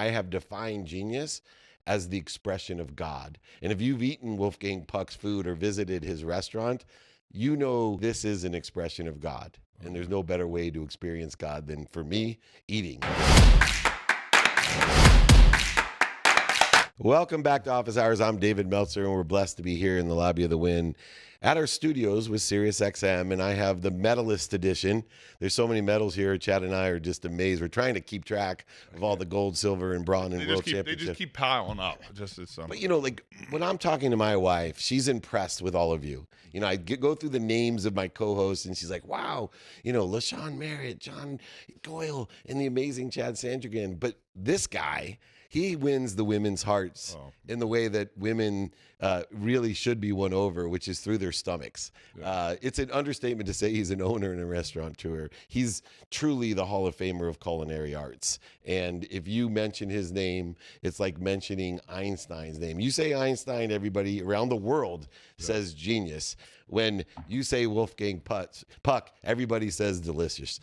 I have defined genius as the expression of God. And if you've eaten Wolfgang Puck's food or visited his restaurant, you know this is an expression of God. And there's no better way to experience God than, for me, eating. Welcome back to Office Hours. I'm David Meltzer, and we're blessed to be here in the lobby of the Wynn at our studios with SiriusXM, and I have the medalist edition. There's so many medals here. Chad and I are just amazed. We're trying to keep track of all the gold, silver, and bronze and world championships. They just keep piling up. But, you know, like when I'm talking to my wife, she's impressed with all of you. You know, go through the names of my co-hosts, and she's like, wow, you know, LaShawn Merritt, John Doyle, and the amazing Chad Sandrigan. But this guy, he wins the women's hearts in the way that women really should be won over, which is through their stomachs. Yeah. It's an understatement to say he's an owner and a restaurateur. He's truly the Hall of Famer of culinary arts. And if you mention his name, it's like mentioning Einstein's name. You say Einstein, everybody around the world says genius. When you say Wolfgang Puck, everybody says delicious.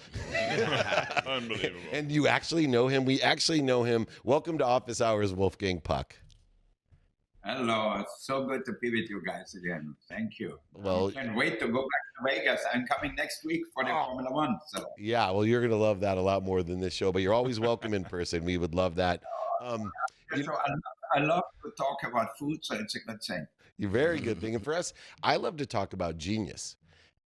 Unbelievable. And you actually know him. We actually know him. Welcome to Office Hours, Wolfgang Puck. Hello. It's so good to be with you guys again. Thank you. Well, I can't wait to go back to Vegas. I'm coming next week for the Formula One. So. Yeah, well, you're going to love that a lot more than this show, but you're always welcome in person. We would love that. I love to talk about food, so it's a good thing. You're very good thing. And for us, I love to talk about genius.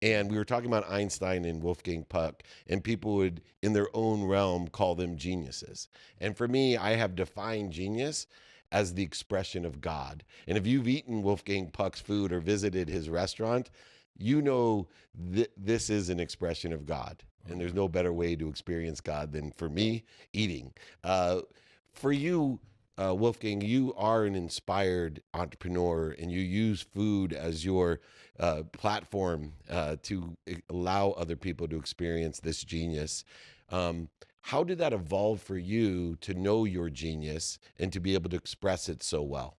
And we were talking about Einstein and Wolfgang Puck, and people would, in their own realm, call them geniuses. And for me, I have defined genius as the expression of God. And if you've eaten Wolfgang Puck's food or visited his restaurant, you know this is an expression of God. And there's no better way to experience God than, for me, eating. For you, Wolfgang, you are an inspired entrepreneur, and you use food as your platform to allow other people to experience this genius. How did that evolve for you to know your genius and to be able to express it so well?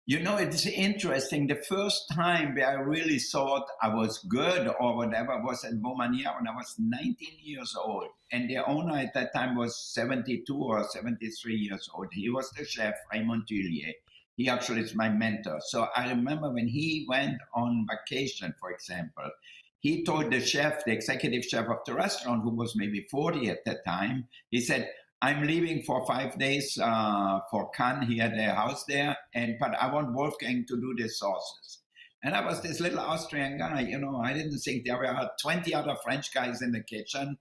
You know, it's interesting. The first time where I really thought I was good or whatever was at Beaumanière when I was 19 years old. And the owner at that time was 72 or 73 years old. He was the chef, Raymond Tullier. He actually is my mentor. So I remember when he went on vacation, for example, he told the chef, the executive chef of the restaurant, who was maybe 40 at that time, he said, I'm leaving for 5 days for Cannes. He had a house there, but I want Wolfgang to do the sauces. And I was this little Austrian guy, you know, I didn't think there were 20 other French guys in the kitchen.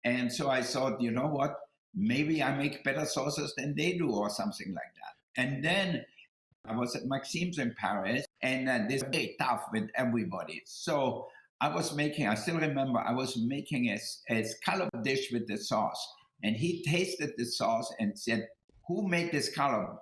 And so I thought, you know what, maybe I make better sauces than they do or something like that. And then I was at Maxime's in Paris, and this was very tough with everybody. So I still remember, I was making a scallop dish with the sauce. And he tasted the sauce and said, who made this scallop?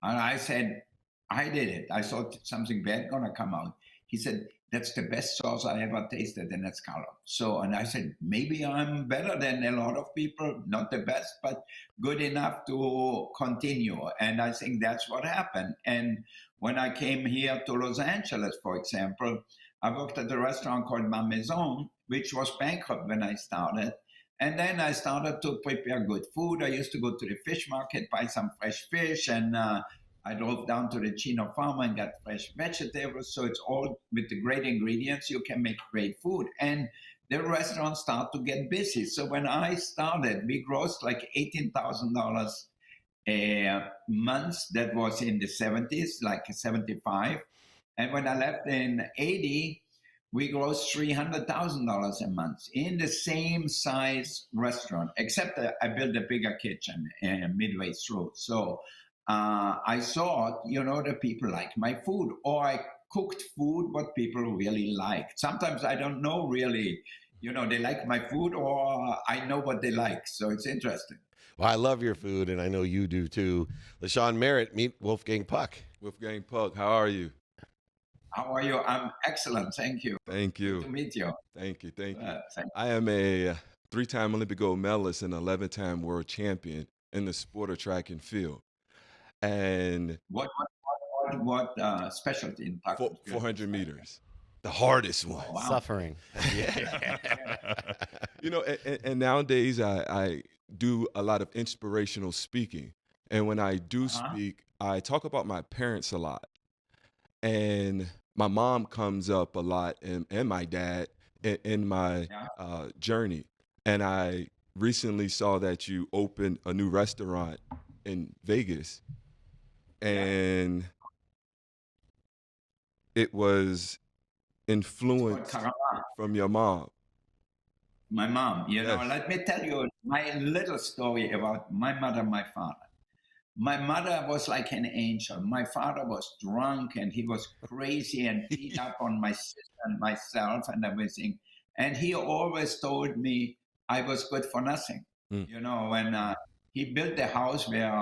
And I said, I did it. I thought something bad gonna come out. He said, that's the best sauce I ever tasted, and that's scallop. So, and I said, maybe I'm better than a lot of people, not the best, but good enough to continue. And I think that's what happened. And when I came here to Los Angeles, for example, I worked at a restaurant called Ma Maison, which was bankrupt when I started. And then I started to prepare good food. I used to go to the fish market, buy some fresh fish, and I drove down to the Chino farm and got fresh vegetables. So it's all with the great ingredients, you can make great food. And the restaurants start to get busy. So when I started, we grossed like $18,000 a month. That was in the 70s, like 75. And when I left in 80, we grossed $300,000 a month in the same size restaurant, except that I built a bigger kitchen midway through. So I thought, you know, the people like my food, or I cooked food what people really liked. Sometimes I don't know really, you know, they like my food or I know what they like. So it's interesting. Well, I love your food, and I know you do too. LaShawn Merritt, meet Wolfgang Puck. Wolfgang Puck, how are you? How are you? I'm excellent. Thank you. Thank you. Good to meet you. Thank you. Thank you. I am a 3-time Olympic gold medalist and 11-time world champion in the sport of track and field. And what specialty in parkour? 400 meters. the hardest one. Wow. Suffering. You know, and nowadays I do a lot of inspirational speaking. And when I do speak, I talk about my parents a lot. And my mom comes up a lot, and my dad in my journey. And I recently saw that you opened a new restaurant in Vegas. And it was influenced from your mom. My mom, you know, Yes. let me tell you my little story about my mother, my father. My mother was like an angel. My father was drunk and he was crazy and beat up on my sister and myself and everything. And he always told me I was good for nothing. Mm. You know, when he built the house where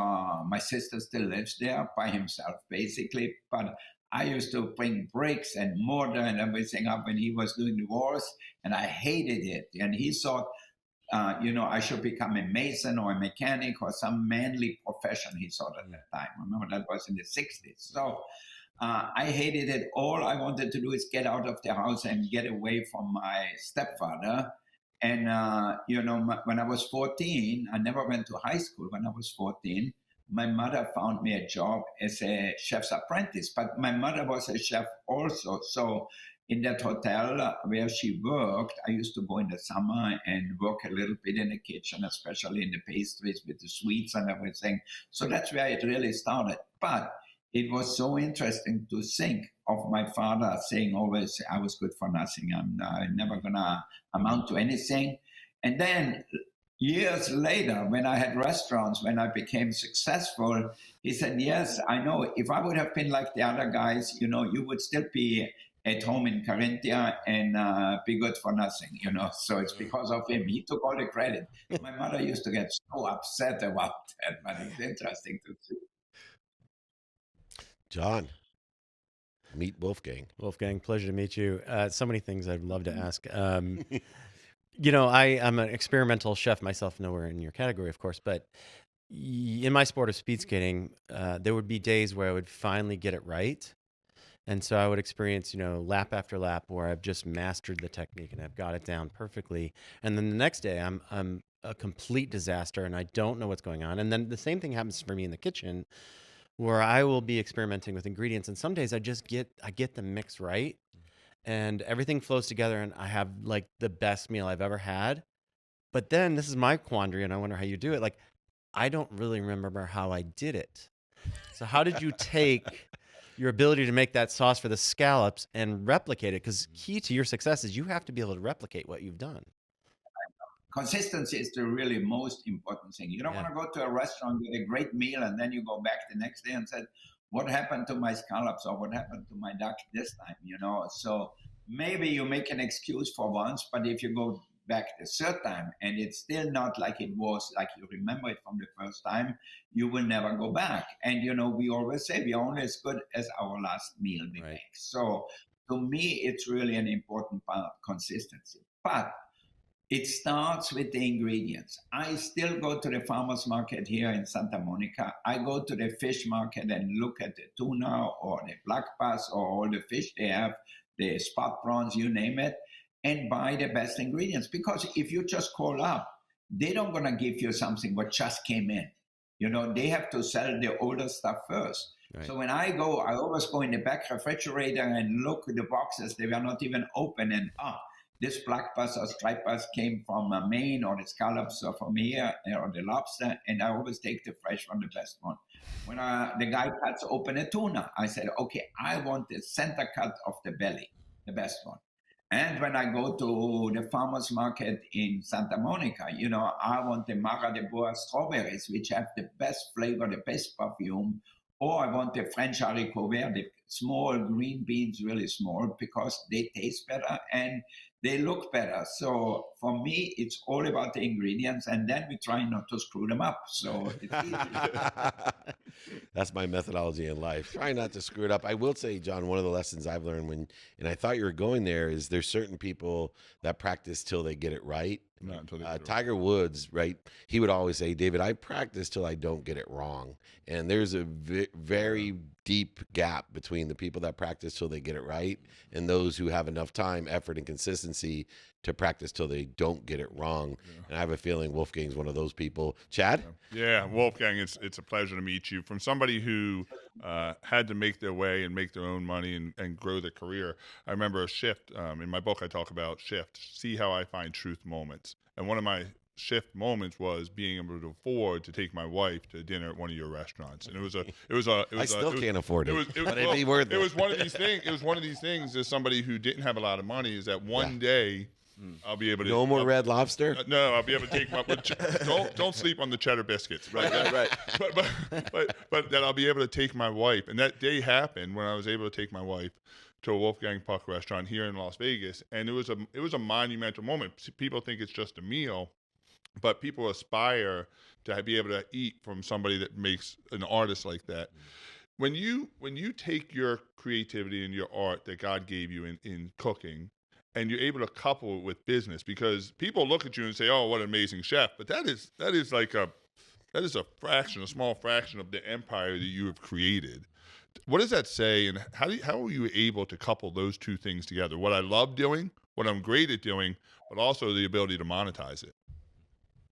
my sister still lives there by himself, basically. But I used to bring bricks and mortar and everything up when he was doing the walls, and I hated it. And he thought, you know, I should become a mason or a mechanic or some manly profession, he thought at that time. Remember, that was in the 60s. So I hated it. All I wanted to do is get out of the house and get away from my stepfather. And, you know, when I was 14, I never went to high school. When I was 14, my mother found me a job as a chef's apprentice. But my mother was a chef also. So in that hotel where she worked, I used to go in the summer and work a little bit in the kitchen, especially in the pastries with the sweets and everything. So that's where it really started. But it was so interesting to think of my father saying always, I was good for nothing. I'm never going to amount to anything. And then years later, when I had restaurants, when I became successful, he said, yes, I know. If I would have been like the other guys, you know, you would still be at home in Carinthia and be good for nothing, you know. So it's because of him. He took all the credit. My mother used to get so upset about that, but it's interesting to see. John, meet Wolfgang. Wolfgang, pleasure to meet you. So many things I'd love to ask. You know, I'm an experimental chef myself, nowhere in your category, of course, but in my sport of speed skating, there would be days where I would finally get it right. And so I would experience, you know, lap after lap where I've just mastered the technique and I've got it down perfectly. And then the next day I'm a complete disaster and I don't know what's going on. And then the same thing happens for me in the kitchen where I will be experimenting with ingredients. And some days I get the mix right and everything flows together and I have like the best meal I've ever had. But then this is my quandary and I wonder how you do it. Like, I don't really remember how I did it. So how did you take your ability to make that sauce for the scallops and replicate it? Because key to your success is you have to be able to replicate what you've done. Consistency is the really most important thing. You don't want to go to a restaurant, get a great meal, and then you go back the next day and say, what happened to my scallops or what happened to my duck this time, you know? So maybe you make an excuse for once, but if you go back the third time and it's still not like it was, like you remember it from the first time, you will never go back. And, you know, we always say we're only as good as our last meal we make. So to me, it's really an important part, consistency. But it starts with the ingredients. I still go to the farmer's market here in Santa Monica. I go to the fish market and look at the tuna or the black bass or all the fish they have, the spot prawns, you name it, and buy the best ingredients. Because if you just call up, they don't gonna give you something what just came in. You know, they have to sell the older stuff first. Right. So when I go, I always go in the back refrigerator and look at the boxes. They were not even open and this black bass or striped bass came from Maine, or the scallops are from here, or the lobster, and I always take the fresh one, the best one. When the guy cuts open a tuna, I said, okay, I want the center cut of the belly, the best one. And when I go to the farmer's market in Santa Monica, you know, I want the Mara de Bois strawberries, which have the best flavor, the best perfume. Or I want the French haricot vert, the small green beans, really small, because they taste better and they look better. So for me, it's all about the ingredients, and then we try not to screw them up. So it's easy. That's my methodology in life. Try not to screw it up. I will say, John, one of the lessons I've learned and I thought you were going there, is there's certain people that practice till they get it right. Not until they get it right. Tiger Woods, right? He would always say, David, I practice till I don't get it wrong. And there's a very deep gap between the people that practice till they get it right and those who have enough time, effort, and consistency to practice till they don't get it wrong. And I have a feeling Wolfgang's one of those people. Chad? Yeah, Wolfgang, it's a pleasure to meet you. From somebody who had to make their way and make their own money and grow their career, I remember a shift. In my book, I talk about shift, see how I find truth moments. And one of my shift moments was being able to afford to take my wife to dinner at one of your restaurants. And I still can't afford it. But it'd be worth it. It was one of these things. It was one of these things as somebody who didn't have a lot of money is that one day I'll be able to. No more Red Lobster? No, I'll be able to take my. Don't sleep on the cheddar biscuits. Right. But that I'll be able to take my wife, and that day happened when I was able to take my wife to a Wolfgang Puck restaurant here in Las Vegas, and it was a monumental moment. People think it's just a meal, but people aspire to be able to eat from somebody that makes an artist like that. When you take your creativity and your art that God gave you in cooking, and you're able to couple it with business, because people look at you and say, "Oh, what an amazing chef," but that is a small fraction of the empire that you have created. What does that say, and how are you able to couple those two things together? What I love doing, what I'm great at doing, but also the ability to monetize it.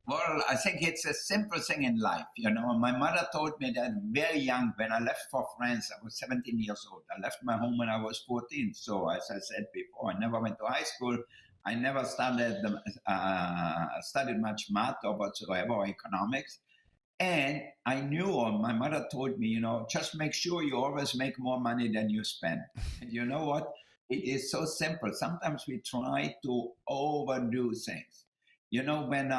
Well, I think it's a simple thing in life. My mother told me that very young, when I left for France, I was 17 years old. I left my home when I was 14. So as I said before, I never went to high school. I never studied much math or whatsoever, or economics. And I knew, or my mother told me, just make sure you always make more money than you spend. And you know what? It is so simple. Sometimes we try to overdo things. When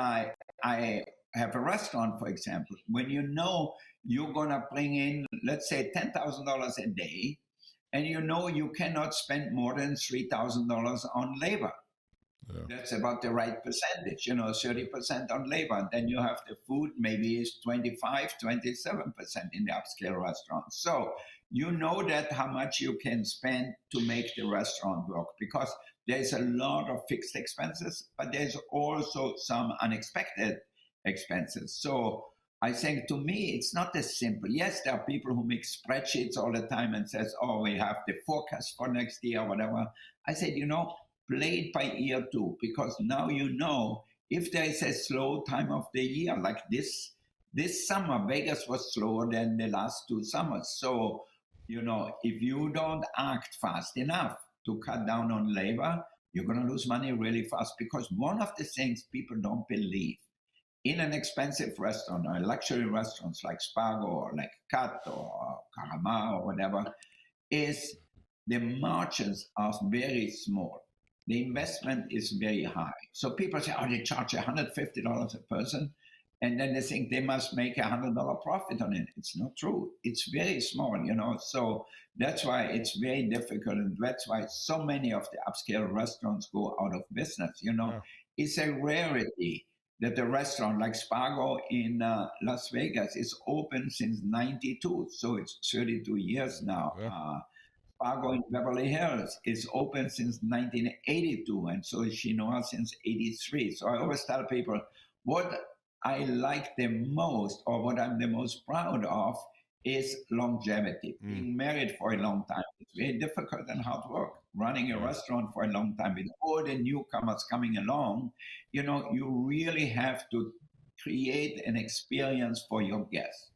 I have a restaurant, for example, when you're going to bring in, let's say, $10,000 a day, and you cannot spend more than $3,000 on labor. Yeah. That's about the right percentage, 30% on labor. And then you have the food, maybe is 25, 27% in the upscale restaurants. So that how much you can spend to make the restaurant work, because there's a lot of fixed expenses, but there's also some unexpected expenses. So I think, to me, it's not as simple. Yes, there are people who make spreadsheets all the time and says, "Oh, we have the forecast for next year," or whatever. I said, play it by ear too, because now if there is a slow time of the year, like this summer, Vegas was slower than the last two summers. So, if you don't act fast enough to cut down on labor, you're going to lose money really fast. Because one of the things people don't believe in an expensive restaurant or luxury restaurants like Spago or like Cat or Carama or whatever, is the margins are very small. The investment is very high. So people say, "Oh, they charge $150 a person," and then they think they must make $100 profit on it. It's not true. It's very small, So that's why it's very difficult, and that's why so many of the upscale restaurants go out of business. Yeah. It's a rarity that a restaurant like Spago in Las Vegas is open since '92, so it's 32 years now. Yeah. Spago in Beverly Hills is open since 1982, and so is Chinois since '83. So I always tell people what I like the most, or what I'm the most proud of, is longevity. Being married for a long time is very difficult and hard work. Running a restaurant for a long time with all the newcomers coming along, you really have to create an experience for your guests.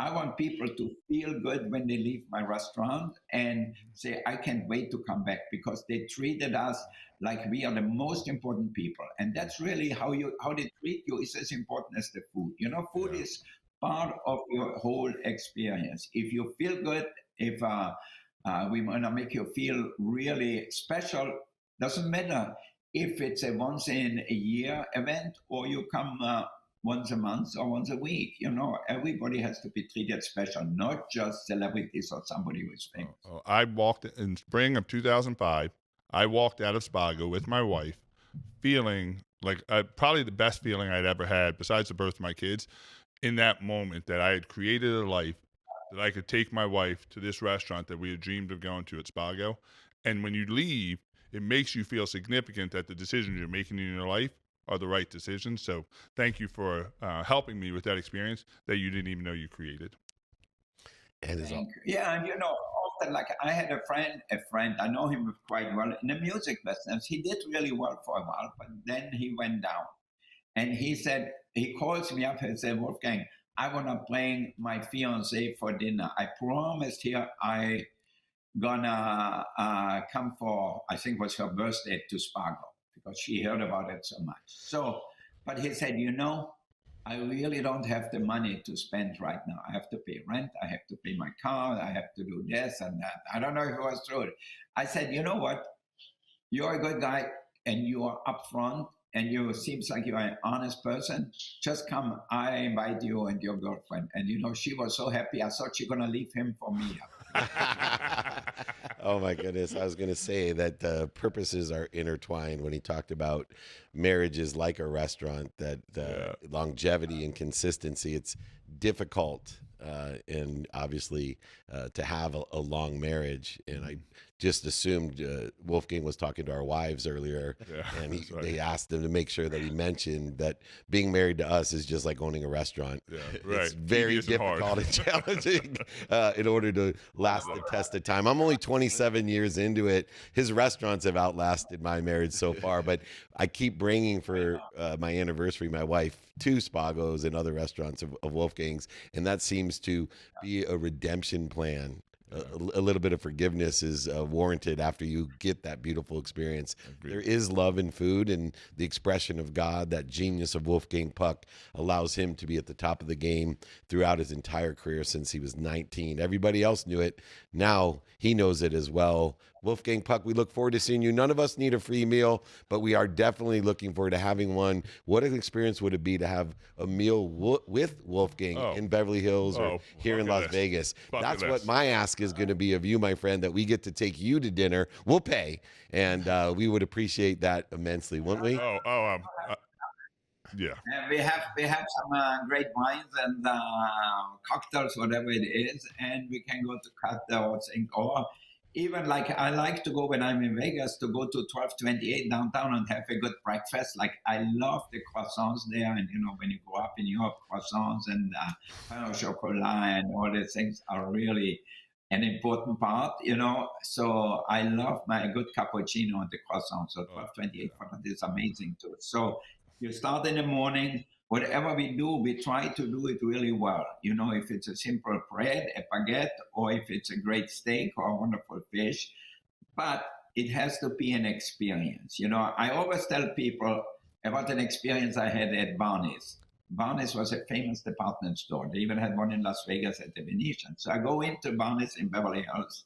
I want people to feel good when they leave my restaurant and say, "I can't wait to come back," because they treated us like we are the most important people. And that's really how they treat you is as important as the food. Food is part of your whole experience. If you feel good, if we want to make you feel really special, doesn't matter if it's a once in a year event or you come once a month or once a week. Everybody has to be treated special, not just celebrities or somebody who is famous. I walked in spring of 2005. I walked out of Spago with my wife feeling like probably the best feeling I'd ever had, besides the birth of my kids, in that moment that I had created a life that I could take my wife to this restaurant that we had dreamed of going to at Spago. And when you leave, it makes you feel significant that the decisions you're making in your life are the right decisions. So thank you for helping me with that experience that you didn't even know you created. And Thank you. Yeah, and often like I had a friend, I know him quite well in the music business. He did really well for a while, but then he went down. And he said, he calls me up and said, Wolfgang, I want to bring my fiance for dinner. I promised her I gonna come for, I think it was her birthday to Spargo because she heard about it so much. So, but he said, I really don't have the money to spend right now. I have to pay rent. I have to pay my car. I have to do this and that. I don't know if it was true. I said, you know what? You're a good guy and you are upfront and you seems like you're an honest person. Just come. I invite you and your girlfriend. And she was so happy. I thought she's gonna leave him for me. Oh my goodness. I was going to say that purposes are intertwined when he talked about marriage is like a restaurant, that longevity and consistency, it's difficult and obviously to have a long marriage. And I just assumed Wolfgang was talking to our wives earlier, and they asked him to make sure that he mentioned that being married to us is just like owning a restaurant. Yeah, right. It's very difficult and challenging in order to last the test of time. I'm only 27 years into it. His restaurants have outlasted my marriage so far, but I keep bringing for my anniversary my wife to Spago's and other restaurants of Wolfgang's, and that seems to be a redemption plan. A little bit of forgiveness is warranted after you get that beautiful experience. Agreed. There is love in food, and the expression of God, that genius of Wolfgang Puck, allows him to be at the top of the game throughout his entire career since he was 19. Everybody else knew it. Now he knows it as well. Wolfgang Puck, we look forward to seeing you. None of us need a free meal, but we are definitely looking forward to having one. What an experience would it be to have a meal with Wolfgang in Beverly Hills or here in Las Vegas? That's what my ask is going to be of you, my friend, that we get to take you to dinner. We'll pay, and we would appreciate that immensely, wouldn't we? Yeah. And we have some great wines and cocktails, whatever it is, and we can go to cut those things. Or even like I like to go when I'm in Vegas to go to 1228 downtown and have a good breakfast. Like I love the croissants there, and when you go up in Europe, croissants and pain au chocolat and all these things are really an important part, So I love my good cappuccino and the croissant. So 1228 is amazing too. So you start in the morning. Whatever we do, we try to do it really well. If it's a simple bread, a baguette, or if it's a great steak or a wonderful fish. But it has to be an experience. I always tell people about an experience I had at Barney's. Barney's was a famous department store. They even had one in Las Vegas at the Venetian. So I go into Barney's in Beverly Hills,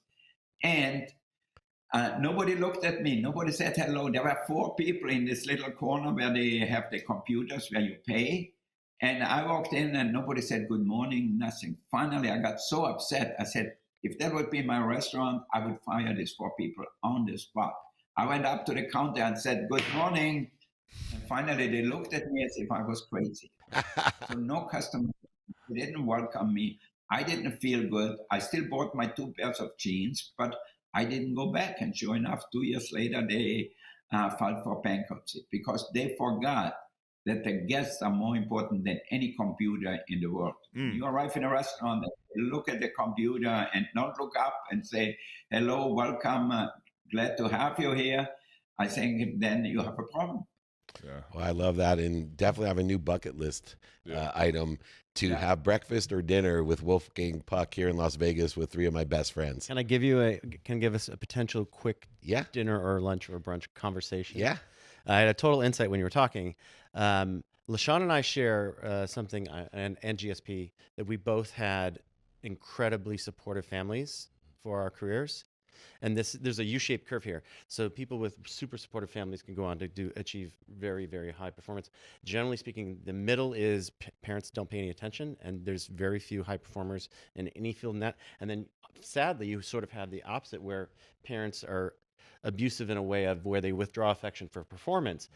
and nobody looked at me. Nobody said hello. There were 4 people in this little corner where they have the computers where you pay. And I walked in and nobody said good morning, nothing. Finally, I got so upset. I said, if that would be my restaurant, I would fire these 4 people on the spot. I went up to the counter and said, good morning. And finally, they looked at me as if I was crazy. So no customer, they didn't welcome me. I didn't feel good. I still bought my 2 pairs of jeans, but I didn't go back. And sure enough, 2 years later, they filed for bankruptcy because they forgot that the guests are more important than any computer in the world. You arrive in a restaurant, look at the computer and don't look up and say, hello, welcome, glad to have you here. I think then you have a problem. Yeah. Well, I love that, and definitely have a new bucket list item to have breakfast or dinner with Wolfgang Puck here in Las Vegas with 3 of my best friends. Can I give us a potential quick dinner or lunch or brunch conversation? Yeah. I had a total insight when you were talking. LaShawn and I share something, and GSP, that we both had incredibly supportive families for our careers. And there's a U-shaped curve here. So people with super supportive families can go on to achieve very, very high performance. Generally speaking, the middle is parents don't pay any attention, and there's very few high performers in any field in that. And then sadly, you sort of have the opposite where parents are abusive in a way of where they withdraw affection for performance.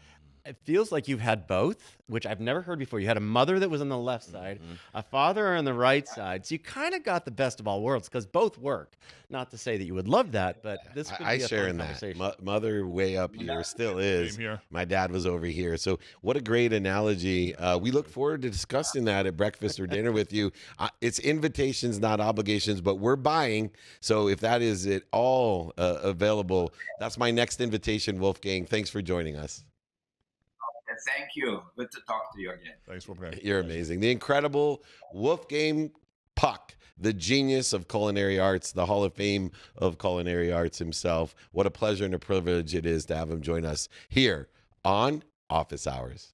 it feels like you've had both, which I've never heard before. You had a mother that was on the left side, a father on the right side. So you kind of got the best of all worlds because both work. Not to say that you would love that, but this could I be a share fun in that. conversation. Mother way up here still is. Same here. My dad was over here. So what a great analogy. We look forward to discussing that at breakfast or dinner with you. It's invitations, not obligations, but we're buying. So if that is at all available, that's my next invitation, Wolfgang. Thanks for joining us. Thank you. Good to talk to you again. Thanks, Wolfgang. You're amazing. The incredible Wolfgang Puck, the genius of culinary arts, the Hall of Fame of culinary arts himself. What a pleasure and a privilege it is to have him join us here on Office Hours.